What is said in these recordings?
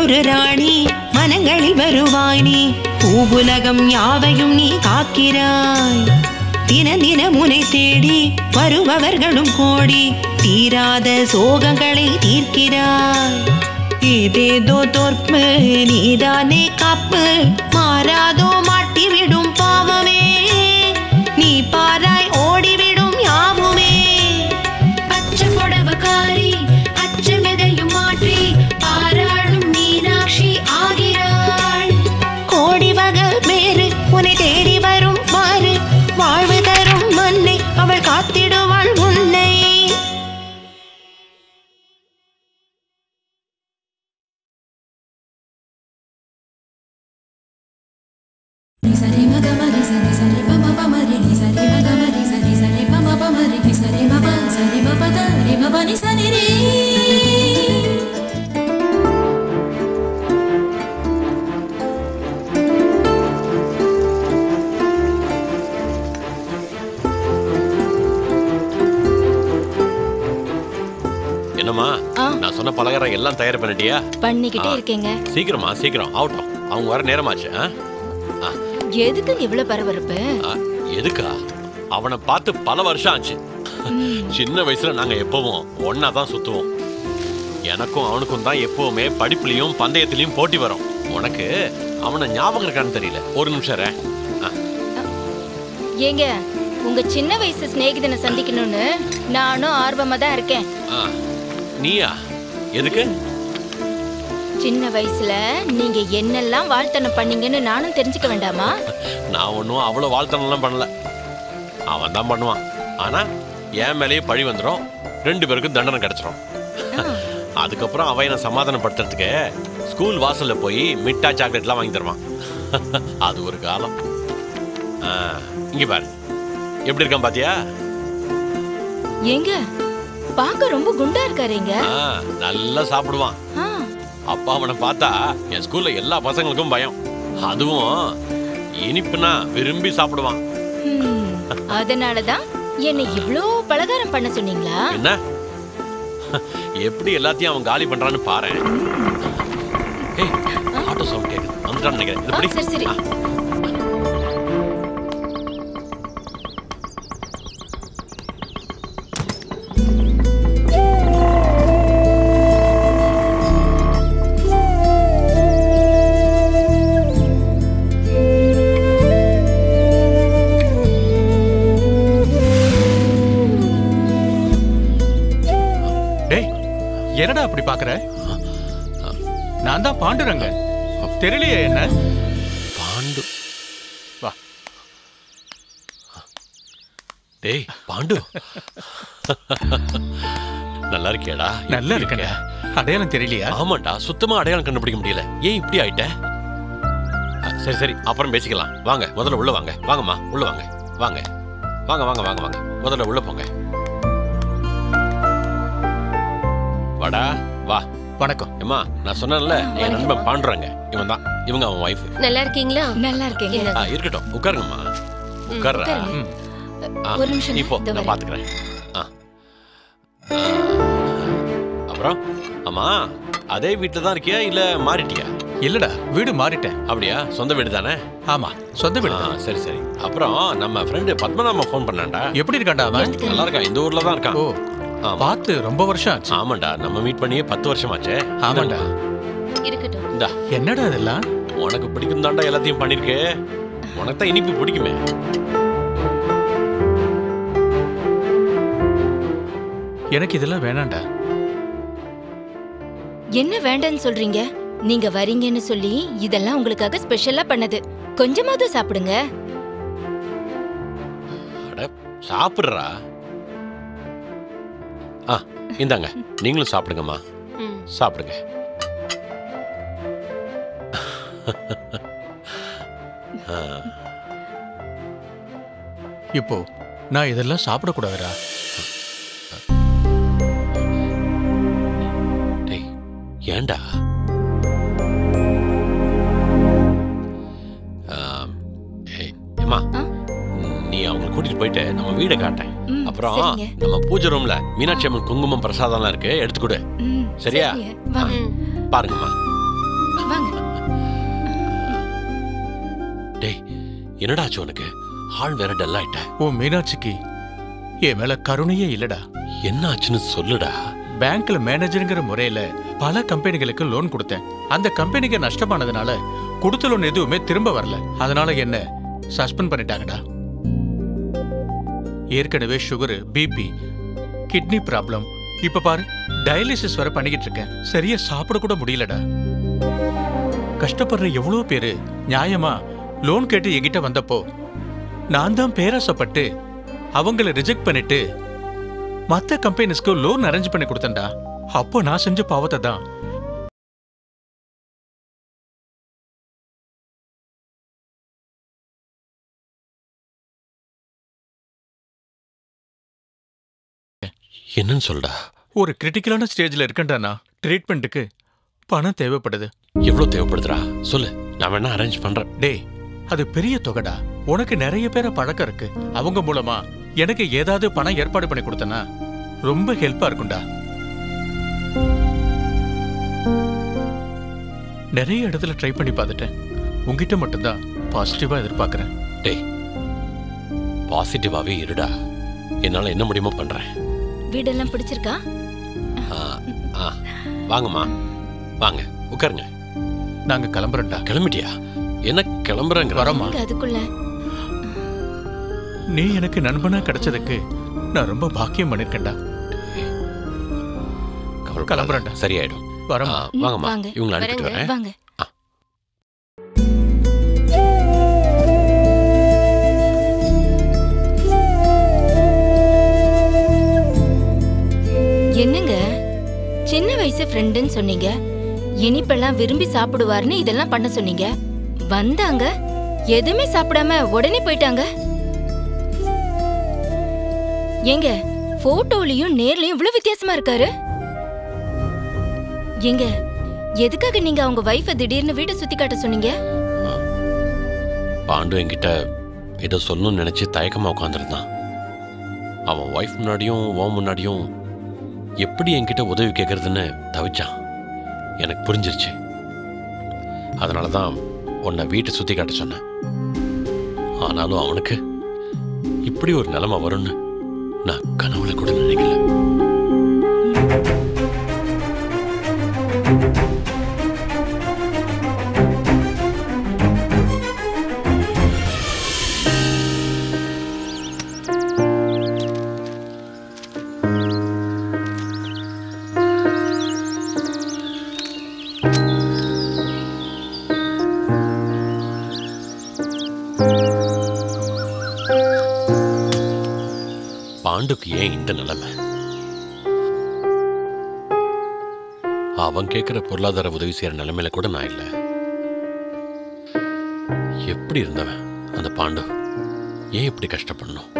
மனதிலொரு ராணி மனங்களில் வருவாய் நீ பூவுலகம் யாவையும் நீ காக்கிறாய் தினம் உன்னை தேடி வருபவர்களும் கோடி தீராத சோகங்களை தீர்க்கிறாய் ஏதேதோ தோற்பு நீதானே காப்பு மாறாதோ மாட்டிவிடும் பாவமே நீ பாராய் ஓடிவிடும் யாவுமே பச்சை புடவக்காரி அச்சமெதையும் மாற்றி பாராளும் மீனாட்சி ஆகிறாள் கோடி வகல் வேறு உன்னை தேடி வரும் பாரு வாழ்வு தரும் மண்ணை அவள் காத்திடுவாள் உன்னை என்னம்மா நான் சொன்ன பலகாரம் எல்லாம் தயார் பண்ணிட்டியா? பண்ணிக்கிட்டே இருக்கேங்க. சீக்கிரமா சீக்கிரம் ஆகட்டும், அவங்க வர நேரமாச்சு. எதுக்கு இவ்வளவு பரபரப்பு? எதுக்கா? அவனை பார்த்து பல வருஷம் ஆச்சு. சின்ன வயசுல நாங்க எப்பவும் ஒன்னா தான் சுத்துவோம். எனக்கும் அவனுக்கும் தான் எப்பவுமே படிப்புலயும் பந்தயத்திலயும் போட்டி வரும். உனக்கு அவனை ஞாபகம் இருக்கான்னு தெரியல. ஒரு நிமிஷம். ஏங்க உங்க சின்ன வயசு சிநேகிதனை சந்திக்கணும்னு நானும் ஆர்வமா தான் இருக்கேன். நீயா? எதுக்கு? சின்ன வயசுல நீங்க என்னெல்லாம் வாழ்த்தனம் பண்ணீங்கன்னு நானும் தெரிஞ்சுக்க வேண்டாமா? நான் ஒன்றும் அவ்வளோ வாழ்த்தனம்லாம் பண்ணல. அவன் தான் பண்ணுவான். ஆனா என் மேலேயே பழி வந்துடும், 2 பேருக்கும் தண்டனை கிடைச்சிடும். அதுக்கப்புறம் அவன் என்னை சமாதானப்படுத்துறதுக்கு ஸ்கூல் வாசல்ல போய் மிட்டாய் சாக்லேட்லாம் வாங்கி தருவான். அது ஒரு காலம். இங்க பாரு எப்படி இருக்கான் பாத்தியா? ஏங்க பார்க்க ரொம்ப குண்டா இருக்காருங்க. நல்லா சாப்பிடுவான். அப்பா அவனை பார்த்தா என் ஸ்கூல்ல எல்லா பசங்களுக்கும் பயம். அதுவும் இனிப்புனா விரும்பி சாப்பிடுவான். அதனாலதான் என்ன இவ்ளோ பலகாரம் பண்ண சொன்னீங்களா? என்ன எப்படி எல்லாத்தையும் அவன் காலி பண்றான்னு பாரு. ஆட்டோ சவுண்ட் கேக்குது, வந்துட்டான்னு நினைக்கிறேன். சரி சரி. என்னடா அப்படி பாக்குற? நான் தான் பாண்டுரங்க. தெரியலையே என்ன? பாண்டு வா. டேய் பாண்டு, நல்லா இருக்கியாடா? நல்லா இருக்கடா. அடையாளம் தெரியலையா? ஆமாண்டா, சுத்தமா அடையாளம் கண்டுபிடிக்க முடியல. ஏன் இப்படி ஆயிட்ட? சரி சரி, அப்புறம் பேசிக்கலாம். வாங்க முதல்ல உள்ள வாங்க. வாங்கம்மா உள்ள வாங்க. வாங்க வாங்க வாங்க வாங்க வாங்க, முதல்ல உள்ள போங்க. வாடா வா. வணக்கம். அம்மா நான் சொன்னேன்ல என் நண்பன் பாண்டுறாங்க, இவன் தான். இவங்க அவன் வைஃப். நல்லா இருக்கீங்களா? நல்லா இருக்கேங்க. இருக்கட்டும், உட்காருங்கம்மா. உட்கார்றா. ஒரு நிமிஷம் இப்போ நான் பாத்துக்கிறேன். அப்புறம் அம்மா அதே வீட்டுல தான் இருக்கியா இல்ல மாறிட்டியா? இல்லடா, வீடு மாறிட்டேன். அப்படியா? சொந்த வீடு தானே? ஆமா சொந்த வீடு. சரி சரி. அப்புறம் நம்ம ஃப்ரெண்டு பத்மநாபன் ஃபோன் பண்ணாண்டா. எப்படி இருக்காண்டா அவன்? நல்லா இருக்கான், இந்த ஊர்ல தான் இருக்கான். ஓ பார்த்து ரொம்ப வருஷம் ஆச்சு. ஆமாண்டா, நம்ம மீட் பண்ணியே 10 வருஷம் ஆச்சே. ஆமாண்டா. இருக்கட்டும். இந்தா. என்னடா இதெல்லாம்? உனக்கு பிடிக்கும் தாண்டா எல்லாத்தையும் பண்ணிருக்கே. உனக்கு தான் இனிப்பு பிடிக்குமே. எனக்கு இதெல்லாம் வேணாண்டா. என்ன வேண்டான்னு சொல்றீங்க? நீங்க வரீங்கன்னு சொல்லி இதெல்லாம் உங்களுக்காக ஸ்பெஷலா பண்ணது. கொஞ்சமாவது சாப்பிடுங்க. அட சாப்பிடுறா. இந்தாங்க, நீங்களும் சாப்பிடுங்கம்மா. சாப்பிடுங்க. இப்போ நான் இதெல்லாம் சாப்பிடக்கூடாதுடா. டேய் ஏண்டா? நீ அவங்க கூட்டிட்டு போயிட்டு நம்ம வீடை காட்டேன். அப்புறம் நம்ம பூஜை ரூம்ல மீனாட்சி அம்மன் குங்குமம் பிரசாதம்லாம் இருக்கு, எடுத்துக்கொடு. சரியா? பாருங்கம்மா. வாங்க. டேய் என்னடா ஆச்சு உனக்கு? ஆள் வேற டல் ஆயிட்ட. ஓ மீனாட்சிக்கு என் மேல கருணையே இல்லடா. என்ன ஆச்சுன்னு சொல்லுடா. பேங்க்ல மேனேஜருங்கிற முறையில பல கம்பெனிகளுக்கு லோன் கொடுத்தேன். அந்த கம்பெனிக்கு நஷ்டமானதுனால கொடுத்த லோன் எதுவுமே திரும்ப வரல. அதனால என்ன சஸ்பெண்ட் பண்ணிட்டாங்கடா. ஏற்கனவே சுகர், பிபி, கிட்னி ப்ராப்ளம், இப்ப பாரு டயாலிசிஸ் வர பண்ணிக்கிட்டு இருக்கேன். சரியா சாப்பிட கூட முடியலடா. கஷ்டப்படுற எவ்வளவு பேரு நியாயமா லோன் கேட்டு என்கிட்ட வந்தப்போ நான் தான் பேராசப்பட்டு அவங்கள ரிஜெக்ட் பண்ணிட்டு மத்த கம்பெனிஸ்க்கு லோன் அரேஞ்ச் பண்ணி கொடுத்தேன்டா. அப்போ நான் செஞ்ச பாவத்தை தான் என்னன்னு சொல்டா. ஒரு கிரிட்டிக்கலான ஸ்டேஜ்ல இருக்கேன்டா. நான் ட்ரீட்மெண்ட்டுக்கு பணம் தேவைப்படுது. எவ்வளவு தேவைப்படுதுடா சொல்லு, நான் வேணா அரேஞ்ச் பண்றேன். டேய் அது பெரிய தொகைடா. உனக்கு நிறைய பேரை பழக்கம் இருக்கு. அவங்க மூலமா எனக்கு ஏதாவது பணம் ஏற்பாடு பண்ணி கொடுத்தனா ரொம்ப ஹெல்ப்பா இருக்கும்டா. நிறைய இடத்துல ட்ரை பண்ணி பார்த்துட்டேன். உங்ககிட்ட மட்டும்தான் பாசிட்டிவா எதிர்பார்க்கறேன். டேய் பாசிட்டிவாவே இருடா. என்னால என்ன முடியுமோ பண்றேன். வீடெல்லாம் பிடிச்சிருக்கா? வாங்கம்மா வாங்க உட்காருங்க. நாங்க கிளம்புறோம்டா. கிளம்பிட்டியா? என்ன கிளம்புறேங்க? வரோமா? அதுக்குள்ள நீ எனக்கு நண்பனா கிடைச்சதுக்கு நான் ரொம்ப பாக்கியம் பண்ணிருக்கேன்டா. கிளம்புறேன்டா. சரியாயிடும். வரோமா? வாங்கம்மா, வாங்க. இவங்களை அனுப்பிட்டு வரேன். வாங்க. என்னங்க சின்ன வயசு ஃப்ரெண்டுன்னு சொன்னீங்க, இனிப்பெல்லாம் விரும்பி சாப்பிடுவாருன்னு இதெல்லாம் பண்ண சொன்னீங்க. வந்தாங்க எதுவுமே சாப்பிடாம உடனே போயிட்டாங்க. ஏங்க போட்டோலயும் நேர்லயும் இவ்வளவு வித்தியாசமா இருக்காரு. ஏங்க எதுக்காக நீங்க அவங்க வைஃப திடீர்னு வீட்டை சுத்தி காட்ட சொன்னீங்க? பாண்டு என்கிட்ட ஏதோ சொல்லணும்னு நினைச்சு தயக்கமா உட்காந்துருந்தான். அவன் ஒய்ஃப் முன்னாடியும் உன் முன்னாடியும் எப்படி என்கிட்ட உதவி கேட்கறதுன்னு தவிச்சான். எனக்கு புரிஞ்சிருச்சு. அதனால தான் உன்னை வீட்டை சுத்தி காட்ட சொன்னேன். ஆனாலும் அவனுக்கு இப்படி ஒரு நிலைமை வரும்னு நான் கனவுல கூட நினைக்கல. பாண்டுக்கு ஏன் இந்த நிலைமை? அவன் கேட்கிற பொருளாதார உதவி செய்யற நிலைமையில கூட நான் இல்லை. எப்படி இருந்தவன் அந்த பாண்டு ஏன் இப்படி கஷ்டப்படணும்?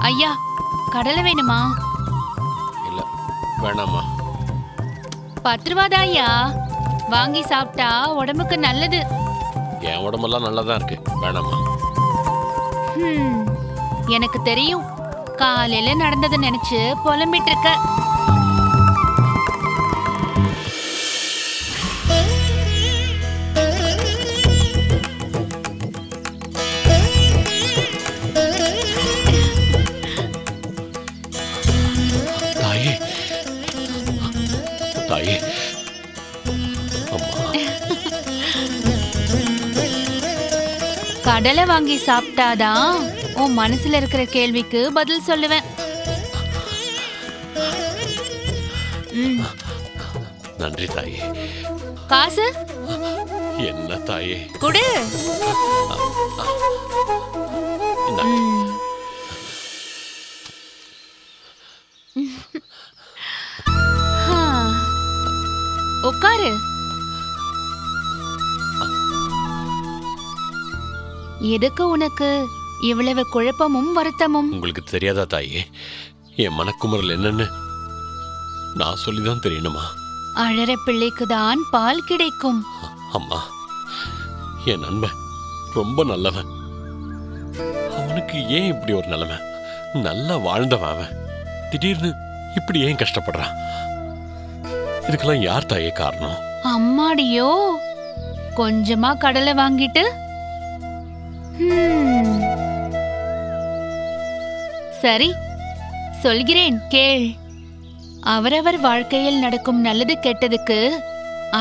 ஐயா கடலை வேணுமா? இல்ல வேணாமா. 10 ரூபாதான் ஐயா. வாங்கி சாப்பிட்டா உடம்புக்கு நல்லது. என் உடம்பெல்லாம் நல்லாதான் இருக்கு. வேணாமா. எனக்கு தெரியும். காலையில நடந்ததை நினைச்சு புலம்பிட்டு இருக்க. தாயே அம்மா, கடலை வாங்கி சாப்பிட்டாதான் உன் மனசுல இருக்கிற கேள்விக்கு பதில் சொல்லுவேன். நன்றி தாயே. காசு என்ன தாயே? குடு. உட்காரு. எதுக்கு உனக்கு இவ்வளவு குழப்பமும் வருத்தமும்? உங்களுக்கு தெரியாதா தாயே என் மனக்குமுறல் என்னன்னு? நான் சொல்லிதான் தெரியணுமா? அழற பிள்ளைக்கு தான் பால் கிடைக்கும். அம்மா, என் நண்பன் ரொம்ப நல்லவன். அவனுக்கு ஏன் இப்படி ஒரு நிலைமை? நல்லா வாழ்ந்தவன் அவன். திடீர்னு இப்படி ஏன் கஷ்டப்படுறான்? இதுக்கெல்லாம் யார் தாயே காரணம்? அம்மாடியோ, கொஞ்சமா கடலை வாங்கிட்டு சரி சொல்கிறேன் கேள். அவரவர் வாழ்க்கையில் நடக்கும் நல்லது கெட்டதுக்கு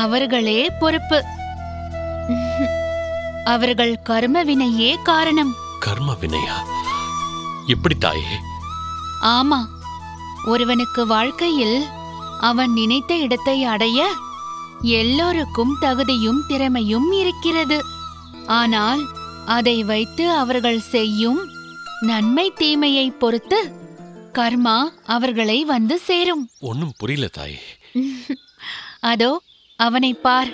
அவர்களே பொறுப்பு. அவர்கள் கர்ம வினையே காரணம். கர்ம வினையா? எப்படி தாயே? ஆமா, ஒருவனுக்கு வாழ்க்கையில் அவன் நினைத்த இடத்தை அடைய எல்லோருக்கும் தகுதியும் திறமையும் இருக்கிறது. ஆனால் அதை வைத்து அவர்கள் செய்யும் நன்மை தீமையை பொறுத்து கர்மா அவர்களை வந்து சேரும். ஒன்னும் புரியல தாயே. அதோ அவனை பார்.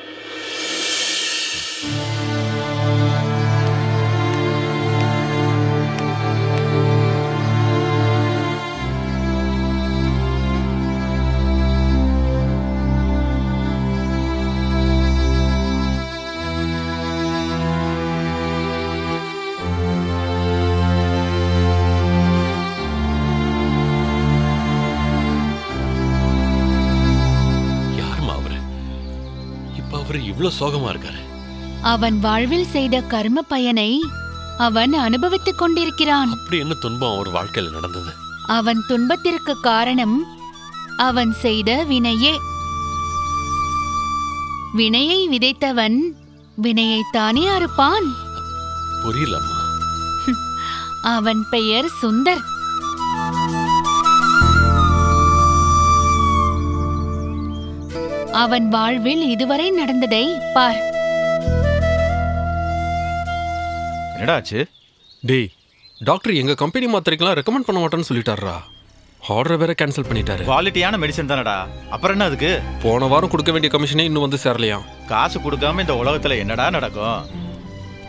இவ்வளவு சோகமா இருக்காரு. அவன் வாழ்வில் செய்த கர்ம பயனை அவன் அனுபவித்துக் கொண்டிருக்கிறான். அப்படி என்ன துன்பம் அவர் வாழ்க்கையில் நடந்தது? அவன் துன்பத்திற்கு காரணம் அவன் செய்த வினையே. வினையை விதைத்தவன் வினையைத்தானே அறுப்பான். புரியலம்மா. அவன் பெயர் சுந்தர். அவன் வாழ்வில் இதுவரை நடந்ததை பார். என்னடா ஆச்சு? டேய், டாக்டர் எங்க கம்பெனி மாத்திரைக்கெல்லாம் ரெக்கமெண்ட் பண்ண மாட்டேன்னு சொல்லிட்டாரா. ஆர்டரை வேற கேன்சல் பண்ணிட்டாரு. குவாலிட்டியான மெடிசன் தானடா, அப்புறம் என்ன அதுக்கு? போன வாரம் கொடுக்க வேண்டிய கமிஷனே இன்னும் வந்து சேரலையாம். காசு கொடுக்காம இந்த உலகத்துல என்னடா நடக்கும்?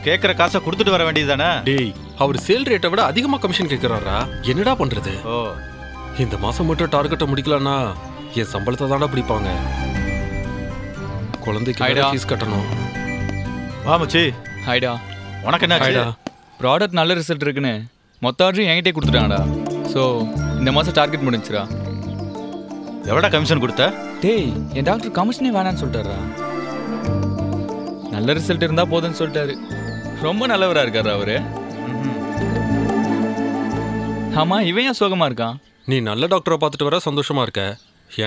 கேட்குற காசை கொடுத்துட்டு வர வேண்டியது தானே? டேய், அவர் சேல் ரேட்டை விட அதிகமா கமிஷன் கேட்கிறாரா. என்னடா பண்றது? ஓ, இந்த மாசம் மட்டும் டார்கெட்டை முடிக்கலன்னா என் சம்பளத்தை தாண்டா பிடிப்பாங்க. குழந்தைக்கு ஃபீஸ் கட்டணும். வா மச்சி. ஹாய்டா. உனக்கு என்ன ஆச்சு? ப்ராடக்ட் நல்ல ரிசல்ட் இருக்குன்னு மொத்த ஆர்டரும் என்கிட்டே கொடுத்துட்டாங்கடா. ஸோ இந்த மாதம் டார்கெட் முடிஞ்சிடா. எவ்வளோ கமிஷன் கொடுத்த? டேய், என் டாக்டர் கமிஷனே வேணான்னு சொல்லிட்டாரா. நல்ல ரிசல்ட் இருந்தால் போதுன்னு சொல்லிட்டாரு. ரொம்ப நல்லவராக இருக்காரு அவரு. ஆமாம், இவன் ஏன் சோகமாக இருக்கான்? நீ நல்ல டாக்டரை பார்த்துட்டு வர சந்தோஷமா இருக்க.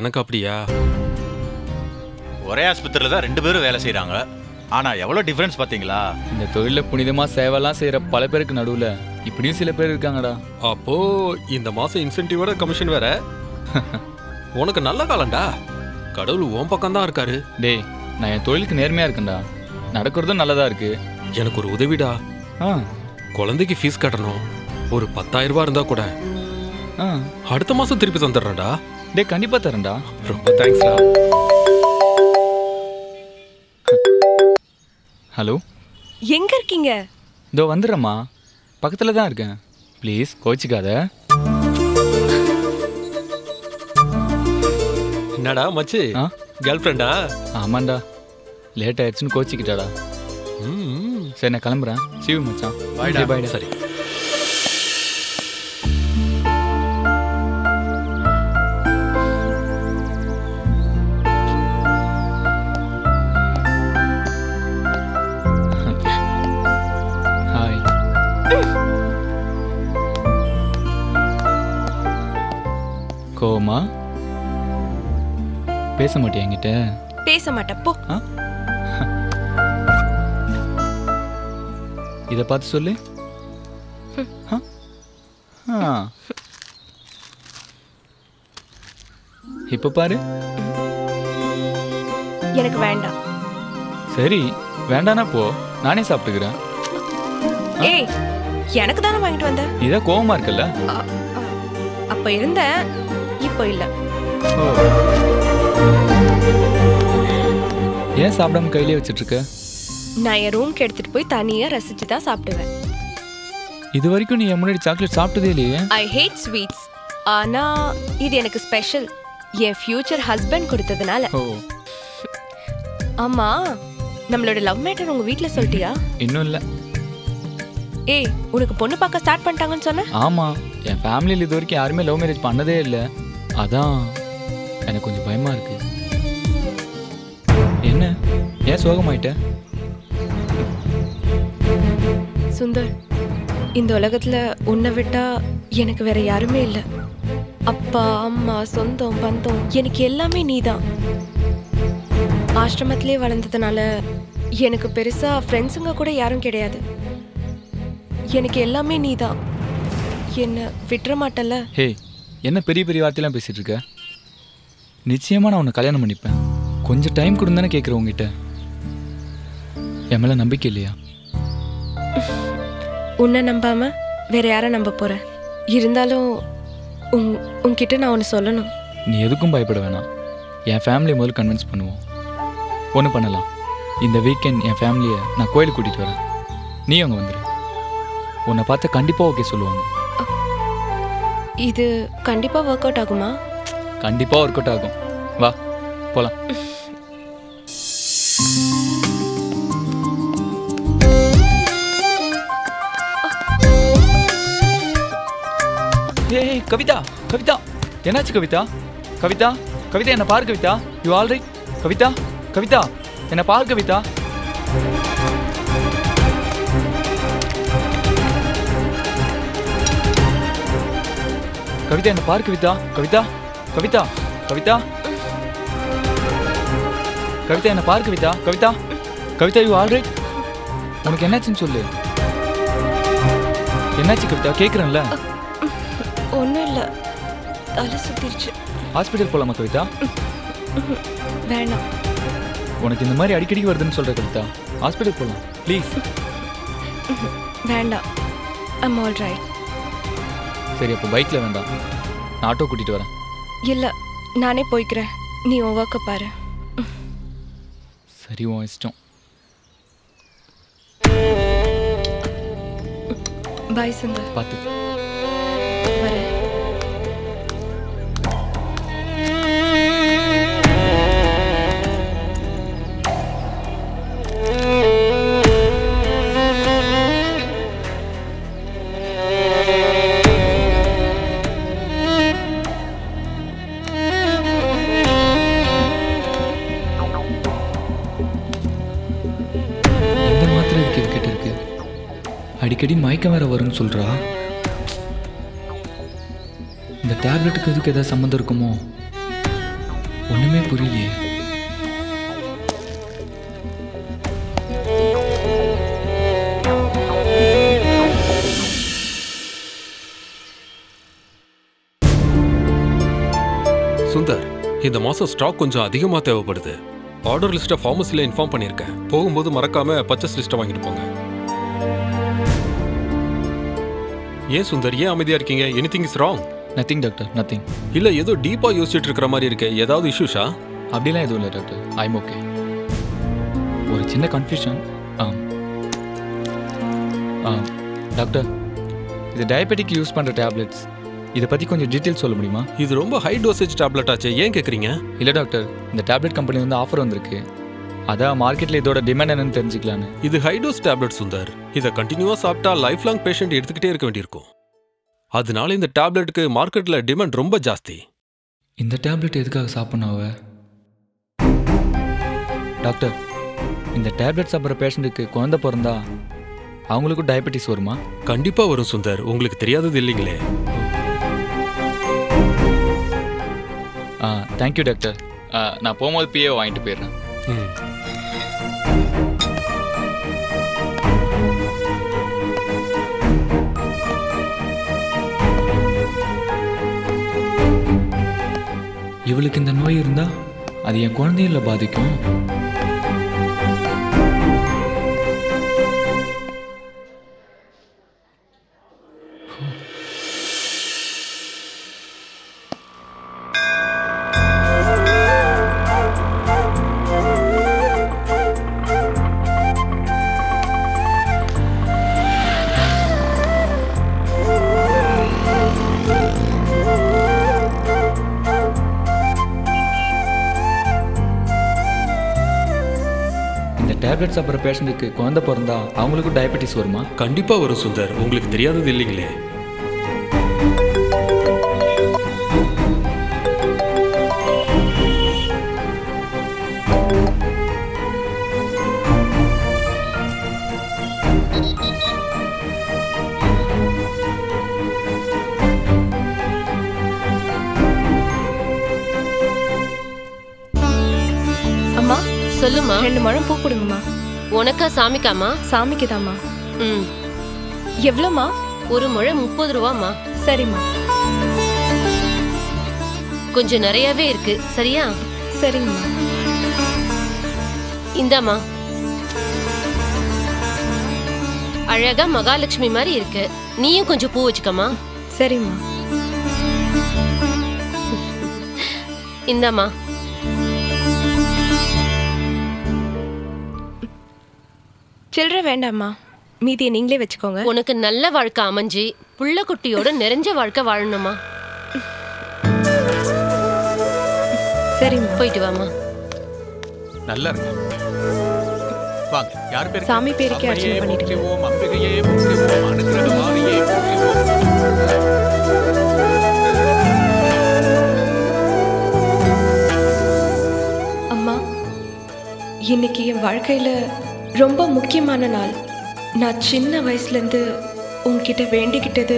எனக்கு அப்படியா? ஒரே ஆஸ்பத்திரியில் தான் 2 பேரும் வேலை செய்கிறாங்க. ஆனால் எவ்வளோ டிஃப்ரென்ஸ் பார்த்தீங்களா? இந்த தொழிலில் புனிதமாக சேவைலாம் செய்கிற பல பேருக்கு நடுவில் இப்படியும் சில பேர் இருக்காங்கடா. அப்போ இந்த மாதம் இன்சென்டிவோட கமிஷன் வேற. உனக்கு நல்ல காலம்டா. கடவுள் உன் பக்கம் தான் இருக்காரு. டேய், நான் என் தொழிலுக்கு நேர்மையாக இருக்கேன்டா. நடக்கிறதும் நல்லதாக இருக்கு. எனக்கு ஒரு உதவிடா. குழந்தைக்கு ஃபீஸ் கட்டணும். ஒரு 10,000 ரூபா இருந்தா கூட அடுத்த மாசம் திருப்பி தந்துடுறேன்டா. டேய், கண்டிப்பா தரேன்டா. ரொம்ப தேங்க்ஸ்டா. ஹலோ, எங்க இருக்கீங்க? இதோ வந்துடுறேம்மா, பக்கத்துல தான் இருக்கேன். ப்ளீஸ் கோச்சிக்காத. என்னடா மச்சி, கேர்ள் ஃப்ரெண்டா? ஆமாண்டா, லேட் ஆயிடுச்சுன்னு கோச்சிக்கிட்டாடா. சரி, நான் கிளம்புறேன். சிவி மச்சான். பாய்டா. சரி. ஹாய். கோமா, பேச மாட்டியா என்கிட்ட? பேச மாட்டேன் போ. இதை பார்த்து சொல்லு. இப்ப பாரு. எனக்கு வேண்டாம். சரி, வேண்டானா போ, நானே சாப்பிட்டுக்கிறேன். ஏய், எனக்கு தானே வாங்கிட்டு வந்த. இதான் கோவமா இருக்கல்ல? அப்ப இருந்த, இப்போ இல்ல. ஏன் சாப்பிடாம கையிலே வச்சிட்டு இருக்க? நான் என் ரூம்க்கு எடுத்துட்டு போய் தனியா ரசிச்சு தான் சாப்பிடுவேன். இது வரைக்கும் நீ முன்னாடி சாக்லேட் சாப்பிட்டதே இல்லையே. ஐ ஹேட் ஸ்வீட்ஸ். ஆனா இது எனக்கு ஸ்பெஷல். என் ஃபியூச்சர் ஹஸ்பண்ட் கொடுத்ததுனால. ஓ, ஆமா, நம்மளோட லவ் மேட்டர் உங்க வீட்ல சொல்லிட்டியா? இன்னும் இல்லை. ஏய், உனக்கு பொண்ணு பார்க்க ஸ்டார்ட் பண்ணிட்டாங்கன்னு சொன்ன? ஆமாம், என் ஃபேமிலியில் இது வரைக்கும் யாருமே லவ் மேரேஜ் பண்ணதே இல்லை. அதான் எனக்கு கொஞ்சம் பயமாக இருக்கு. என்ன, ஏன் சோகமாயிட்ட? சுந்தர், இந்த உலகத்துல உன்னை விட்டா எனக்கு வேற யாருமே இல்லை. அப்பா, அம்மா, சொந்தம், பந்தம் எனக்கு எல்லாமே நீதான். ஆசிரமத்திலே வளர்ந்ததுனால எனக்கு பெருசா ஃப்ரெண்ட்ஸுங்க கூட யாரும் கிடையாது. எனக்கு எல்லாமே நீதான். என்ன விட்டுற மாட்டல? ஹே, என்ன பெரிய பெரிய வார்த்தையெல்லாம் பேசிட்டு இருக்க? நிச்சயமா நான் உன்னை கல்யாணம் பண்ணிப்பேன். கொஞ்சம் டைம் கொடுந்தானே கேட்குறேன் உங்ககிட்ட. என் மேல நம்பிக்கை இல்லையா? உன்னை நம்பாம வேற யாரை நம்ப போறேன்? இருந்தாலும் உன்கிட்ட நான் ஒன்று சொல்லணும். நீ எதுக்கும் பயப்பட வேணாம். என் ஃபேமிலியை முதல்ல கன்வின்ஸ் பண்ணுவோம். ஒன்று பண்ணலாம். இந்த வீக்கெண்ட் என் ஃபேமிலியை நான் கோயிலுக்கு கூட்டிகிட்டு வரேன். நீ அங்கே வந்துடு. உன்னை பார்த்து கண்டிப்பாக ஓகே சொல்லுவாங்க. இது கண்டிப்பாக ஒர்க் அவுட் ஆகுமா? கண்டிப்பாக ஒர்க் அவுட் ஆகும். வா போகலாம். ஏய் கவிதா, கவிதா என்னாச்சு கவிதா? கவிதா, கவிதா என்ன பாரு Kavitha. You all right? Kavitha, Kavitha என்ன பாரு கவிதா. கவிதா என்ன பாரு கவிதா. கவிதா, கவிதா, கவிதா, கவிதா என்ன பாரு Kavitha. Kavitha, Kavitha you all right? உனக்கு என்னாச்சுன்னு சொல்லு. என்னாச்சு கவிதா? கேட்குறேன்ல. ஒன்றும் இல்லை, தலை சுத்திருச்சு. ஹாஸ்பிட்டல் போகலாமா கவிதா? வேணாம். உனக்கு இந்த மாதிரி அடிக்கடி வருதுன்னு சொல்கிற கவிதா. ஹாஸ்பிட்டல் போகலாம் ப்ளீஸ். வேண்டாம், ஐம் ஆல் ரைட். சரி அப்போ பைக்கில் வேண்டாம், நான் ஆட்டோ கூட்டிகிட்டு வரேன். இல்லை, நானே போய்க்கிறேன். நீ உன் ஒர்க்கை பாரு. சரி உன் இஷ்டம். பாய் சுந்தர். பார்த்து வரேன். அடிக்கடி மயக்கம் வேற வரும்னு சொல்றா. இந்த டேப்லெட்டுக்கு எதுக்கு ஏதாவது சம்மந்தம் இருக்குமோ? ஒண்ணுமே புரியலையே. சுந்தர், இந்த மாசம் ஸ்டாக் கொஞ்சம் அதிகமா தேவைப்படுது. ஆர்டர் லிஸ்ட்டை ஃபார்மசியில் இன்ஃபார்ம் பண்ணியிருக்கேன். போகும்போது மறக்காம பர்ச்சேஸ் லிஸ்ட்டை வாங்கிட்டு போங்க. ஏன் சுந்தர், ஏன் அமைதியா இருக்கீங்க? Anything is wrong? Nothing doctor, nothing. இல்ல ஏதோ டீப்பா யோசிச்சுட்டு இருக்கிற மாதிரி இருக்கு. ஏதாவது இஷ்யூஷா? அப்படிலாம் எதுவும் இல்லை டாக்டர், ஐம் ஓகே. ஒரு சின்ன கன்ஃபியூஷன். டாக்டர், இது டயபெட்டிக் யூஸ் பண்ணுற டேப்லெட்ஸ், இதை பற்றி கொஞ்சம் டீட்டெயில்ஸ் சொல்ல முடியுமா? இது ரொம்ப ஹை டோசேஜ் டேப்லெட் ஆச்சு, ஏன் கேட்குறீங்க? இல்லை டாக்டர், இந்த டேப்லெட் கம்பெனி வந்து ஆஃபர் வந்திருக்கு, அதான் மார்க்கெட்டில் இதோட டிமாண்ட் என்னன்னு தெரிஞ்சுக்கலான்னு. இது ஹை டோஸ் டேப்லெட் சுந்தர். இதை கண்டினியூவாக சாப்பிட்டா லைஃப் லாங் பேஷண்ட் எடுத்துக்கிட்டே இருக்க வேண்டியிருக்கும். அதனால இந்த டேப்லெட்டுக்கு மார்க்கெட்டில் டிமாண்ட் ரொம்ப ஜாஸ்தி. இந்த டேப்லெட் எதுக்காக சாப்பிட்ணும் அவ? டாக்டர், இந்த டேப்லெட் சாப்பிட்ற பேஷண்ட்டுக்கு குழந்தை பிறந்தா அவங்களுக்கும் டயபெட்டிஸ் வருமா? கண்டிப்பாக வரும் சுந்தர், உங்களுக்கு தெரியாதது இல்லைங்களே. Thank you doctor. நான் போகும்போது பிஏ வாங்கிட்டு போயிடுறேன். இவளுக்கு இந்த நோய் இருந்தா அது என் குழந்தையில பாதிக்கும். டேப்லெட் சாப்பிட்ற பேஷண்ட்டுக்கு குழந்தை பிறந்தா அவங்களுக்கும் டயபெட்டிஸ் வருமா? கண்டிப்பா வரும் சுந்தர், உங்களுக்கு தெரியாதது இல்லைங்களே. அம்மா சொல்லுமா. 2 முழம் பூ கொடுங்கம்மா. உனக்கா சாமிக்காமா? சாமிக்குதாம்மா. ம். எவ்வளோம்மா? ஒரு முழம் 30 ரூபாம்மா. சரிம்மா. கொஞ்சம் நிறையவே இருக்கு, சரியா? சரிங்கம்மா. இந்தாம்மா. அழகா மகாலட்சுமி மாதிரி இருக்கு. நீயும் கொஞ்சம் பூ வச்சுக்கம்மா. சரிம்மா. இந்தாம்மா. சில்லறை வேண்டாம்மா, மீதியை நீங்களே வச்சுக்கோங்க. உனக்கு நல்ல வாழ்க்கை அமைஞ்சு புள்ள குட்டியோட நிறைஞ்ச வாழ்க்கை வாழணுமா? சரிம்மா. போயிட்டு வாமா. நல்லா இருக்கு. வாங்க. யார் பேர்? சாமி பேருக்கே அர்ச்சனை பண்ணிடுங்க. ஓம் அம்பிகையே போற்றுவோம், அனுக்கிரகமாரியே போற்றுவோம். அம்மா, இன்னைக்கு என் வாழ்க்கையில ரொம்ப முக்கியமான நாள். நான் சின்ன வயசுலேருந்து உங்ககிட்ட வேண்டிக்கிட்டது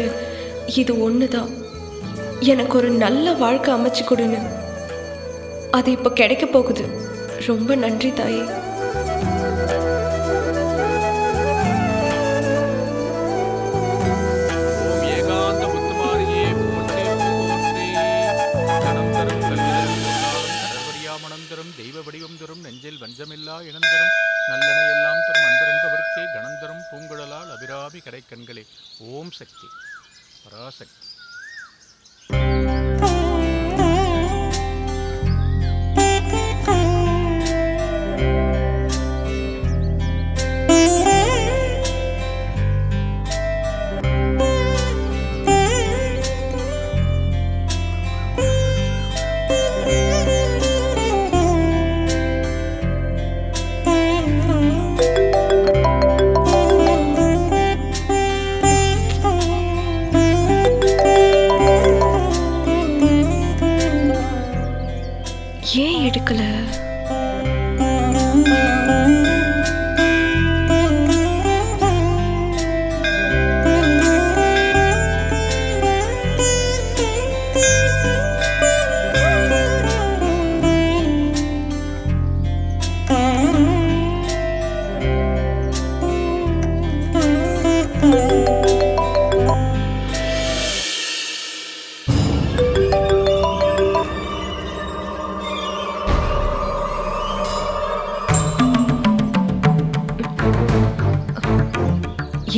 இது ஒன்று தான். எனக்கு ஒரு நல்ல வாழ்க்கை அமைச்சு கொடுன்னு. அது இப்போ கிடைக்க போகுது. ரொம்ப நன்றி தாயே. ஓம் ஏகாந்த முத்துமாரியே போற்றி போற்றி. கணம் தரும் கல்விதரும் கடற்வரியாமணம் தரும் தெய்வ வடிவம் தரும் நெஞ்சில் வஞ்சமில்லா இனந்தரும் நல்லென எல்லாம் தரும் அன்பர் என்பவர்க்கே கணம் தரும் பூங்குழலால் அபிராமி கடைக்கண்களே. ஓம் சக்தி பராசக்தி. ஏன் எடுக்கல?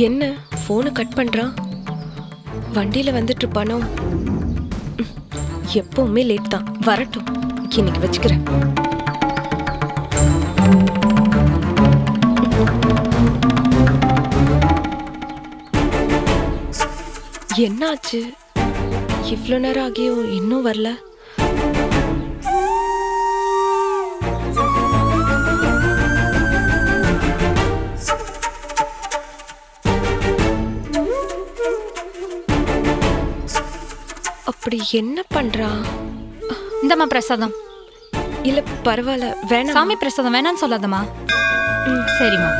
என்ன போனை கட் பண்றான்? வண்டியில வந்துட்டு இருப்பானோ? எப்பவுமே லேட் தான். வரட்டும், இன்னைக்கு வச்சுக்கிறேன். என்னாச்சு? இவ்வளோ நேரம் ஆகியும் இன்னும் வரல. அப்படி என்ன பண்றான்? இந்தம்மா பிரசாதம். இல்ல பரவாயில்ல, வேணாம். சாமி பிரசாதம் வேணான்னு சொல்லாதம்மா. சரிம்மா.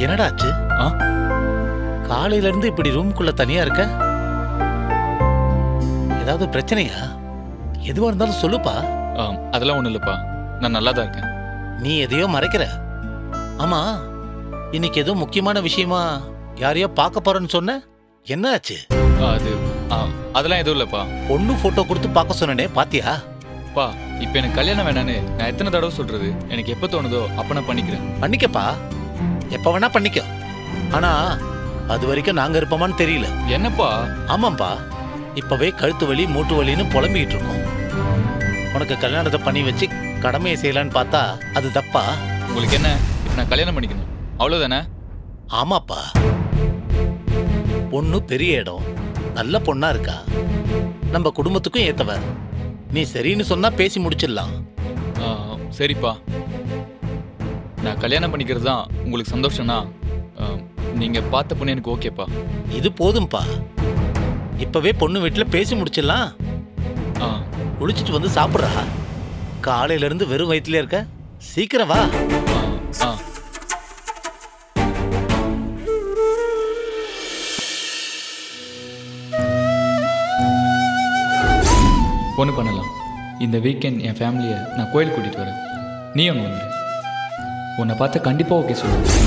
என்னடா ஆச்சு? காலையில இருந்து இப்படி ரூம்குள்ள தனியா இருக்க? ஏதாவது பிரச்சனையா? எதுவா இருந்தாலும் சொல்லுப்பா. அதெல்லாம் ஒண்ணும் இல்லப்பா, நான் நல்லா தான் இருக்கேன். நீ எதையோ மறைக்கிற. ஆமா, இன்னைக்கு ஏதோ முக்கியமான விஷயமா யாரையோ பார்க்க போறேன்னு சொன்ன, என்ன ஆச்சு? அது அதெல்லாம் எதுவும் இல்லப்பா. பொண்ணு போட்டோ கொடுத்து பார்க்க சொன்னனே பாத்தியா? பா இப்போ எனக்கு கல்யாணம் வேணான்னு நான் எத்தனை தடவை சொல்றது? எனக்கு எப்போ தோணுதோ அப்போ நான் பண்ணிக்கிறேன். பண்ணிக்கப்பா, எப்ப வேணா பண்ணிக்க. ஆனா அது வரைக்கும் நாங்க இருப்போமான்னு தெரியல. என்னப்பா? ஆமாப்பா, இப்பவே கழுத்து வலி மூட்டு வலின்னு புலம்பிக்கிட்டு இருக்கோம். உனக்கு கல்யாணத்தை பண்ணி வச்சு கடமையை செய்யலான்னு பார்த்தா அது தப்பா? உங்களுக்கு என்ன, இப்போ நான் கல்யாணம் பண்ணிக்கணும் அவ்வளோதானே? ஆமாப்பா, பொண்ணு பெரிய இடம், நல்ல பொண்ணா இருக்கா, நம்ம குடும்பத்துக்கும் ஏத்தவ. நீ சரின்னு சொன்னா பேசி முடிச்சிடலாம். சரிப்பா, நான் கல்யாணம் பண்ணிக்கிறது தான் உங்களுக்கு சந்தோஷம்னா நீங்க பார்த்த பொண்ணு எனக்கு ஓகேப்பா. இது போதும்பா, இப்பவே பொண்ணு வீட்டுல பேசி முடிச்சிடலாம். குளிச்சுட்டு வந்து சாப்பிட்றா. காலையில இருந்து வெறும் வயிற்றுல இருக்க, சீக்கிரம் வா. ஒன்று பண்ணலாம், இந்த வீக்கெண்ட் என் ஃபேமிலியை நான் கோயில் கூட்டிகிட்டு வரேன். நீ அங்கே வந்துடு. உன்னை பார்த்தா கண்டிப்பாக ஓகே சொல்லுவேன்.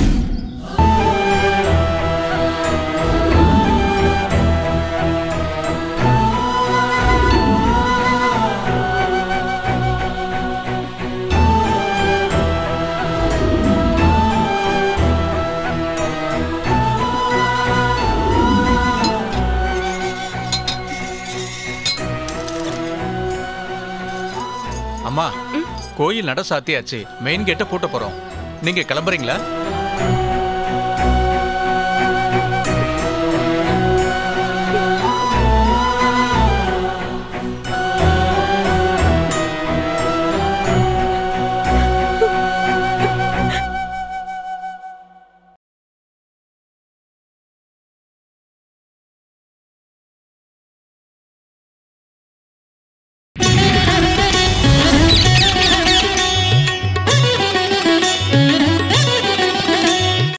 அம்மா, கோயில் நட சாத்தியாச்சு, மெயின் கேட்டை பூட்ட போறோம். நீங்க கிளம்புறீங்களா?